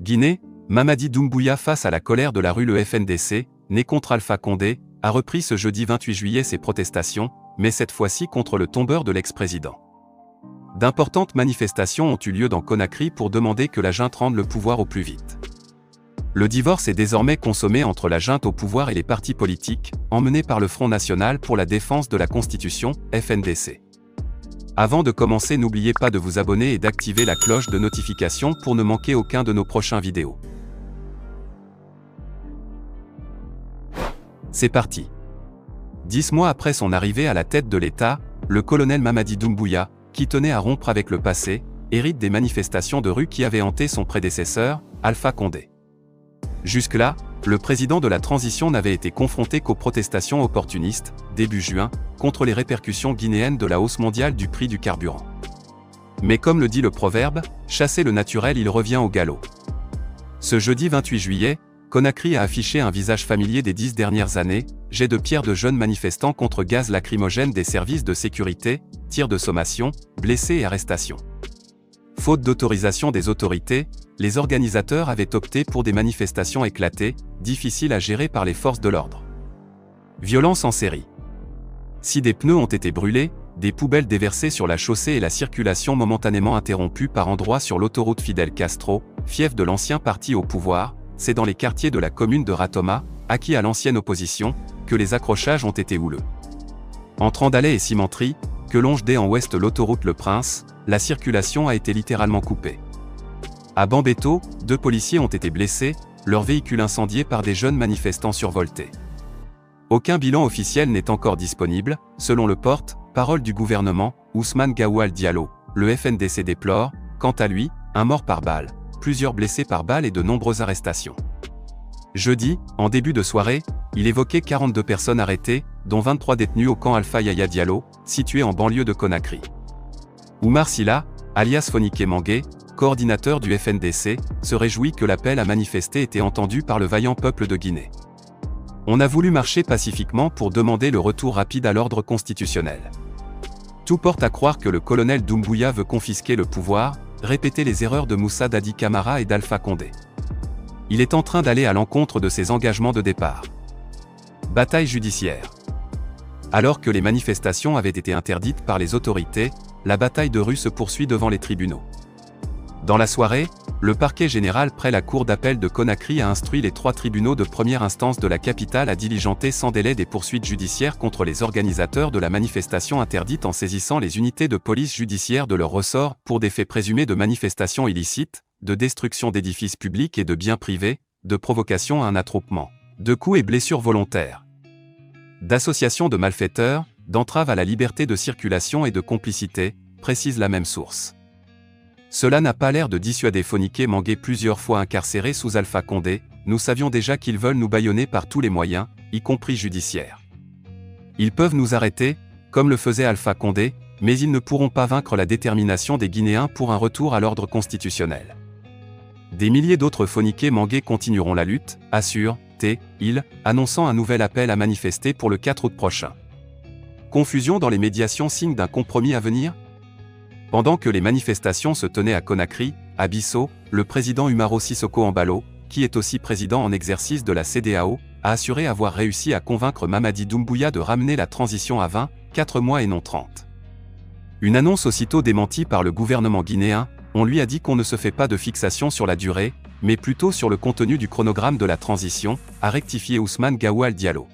Guinée, Mamadi Doumbouya face à la colère de la rue. Le FNDC, né contre Alpha Condé, a repris ce jeudi 28 juillet ses protestations, mais cette fois-ci contre le tombeur de l'ex-président. D'importantes manifestations ont eu lieu dans Conakry pour demander que la junte rende le pouvoir au plus vite. Le divorce est désormais consommé entre la junte au pouvoir et les partis politiques, emmenés par le Front National pour la défense de la Constitution, FNDC. Avant de commencer, n'oubliez pas de vous abonner et d'activer la cloche de notification pour ne manquer aucun de nos prochains vidéos. C'est parti. 10 mois après son arrivée à la tête de l'État, le colonel Mamadi Doumbouya, qui tenait à rompre avec le passé, hérite des manifestations de rue qui avaient hanté son prédécesseur, Alpha Condé. Jusque-là, le président de la transition n'avait été confronté qu'aux protestations opportunistes, début juin, contre les répercussions guinéennes de la hausse mondiale du prix du carburant. Mais comme le dit le proverbe, chasser le naturel, il revient au galop. Ce jeudi 28 juillet, Conakry a affiché un visage familier des 10 dernières années, jets de pierre de jeunes manifestants contre gaz lacrymogène des services de sécurité, tirs de sommation, blessés et arrestations. Faute d'autorisation des autorités, les organisateurs avaient opté pour des manifestations éclatées, difficiles à gérer par les forces de l'ordre. Violence en série. Si des pneus ont été brûlés, des poubelles déversées sur la chaussée et la circulation momentanément interrompue par endroits sur l'autoroute Fidel Castro, fief de l'ancien parti au pouvoir, c'est dans les quartiers de la commune de Ratoma, acquis à l'ancienne opposition, que les accrochages ont été houleux. Entre Andalais et Cimenterie, que longe en ouest l'autoroute Le Prince, la circulation a été littéralement coupée. À Bambeto, 2 policiers ont été blessés, leur véhicule incendié par des jeunes manifestants survoltés. Aucun bilan officiel n'est encore disponible, selon le porte-parole du gouvernement, Ousmane Gawal Diallo. Le FNDC déplore, quant à lui, un mort par balle, plusieurs blessés par balle et de nombreuses arrestations. Jeudi, en début de soirée, il évoquait 42 personnes arrêtées, dont 23 détenus au camp Alpha Yaya Diallo, situé en banlieue de Conakry. Oumar Silla, alias Fonike Mangué, coordinateur du FNDC, se réjouit que l'appel à manifester ait été entendu par le vaillant peuple de Guinée. On a voulu marcher pacifiquement pour demander le retour rapide à l'ordre constitutionnel. Tout porte à croire que le colonel Doumbouya veut confisquer le pouvoir, répéter les erreurs de Moussa Dadi Camara et d'Alpha Condé. Il est en train d'aller à l'encontre de ses engagements de départ. Bataille judiciaire. Alors que les manifestations avaient été interdites par les autorités, la bataille de rue se poursuit devant les tribunaux. Dans la soirée, le parquet général près la cour d'appel de Conakry a instruit les 3 tribunaux de première instance de la capitale à diligenter sans délai des poursuites judiciaires contre les organisateurs de la manifestation interdite en saisissant les unités de police judiciaire de leur ressort pour des faits présumés de manifestations illicites, de destruction d'édifices publics et de biens privés, de provocation à un attroupement, de coups et blessures volontaires, d'association de malfaiteurs, d'entrave à la liberté de circulation et de complicité, précise la même source. Cela n'a pas l'air de dissuader Fonike Mangué, plusieurs fois incarcéré sous Alpha Condé. Nous savions déjà qu'ils veulent nous bâillonner par tous les moyens, y compris judiciaires. Ils peuvent nous arrêter, comme le faisait Alpha Condé, mais ils ne pourront pas vaincre la détermination des Guinéens pour un retour à l'ordre constitutionnel. Des milliers d'autres Fonike Mangué continueront la lutte, assure-t-il, annonçant un nouvel appel à manifester pour le 4 août prochain. Confusion dans les médiations, signe d'un compromis à venir? Pendant que les manifestations se tenaient à Conakry, à Bissau, le président Umaro Sissoko Embalo, qui est aussi président en exercice de la CEDEAO, a assuré avoir réussi à convaincre Mamadi Doumbouya de ramener la transition à 24 mois et non 30. Une annonce aussitôt démentie par le gouvernement guinéen, on lui a dit qu'on ne se fait pas de fixation sur la durée, mais plutôt sur le contenu du chronogramme de la transition, a rectifié Ousmane Gawal Diallo.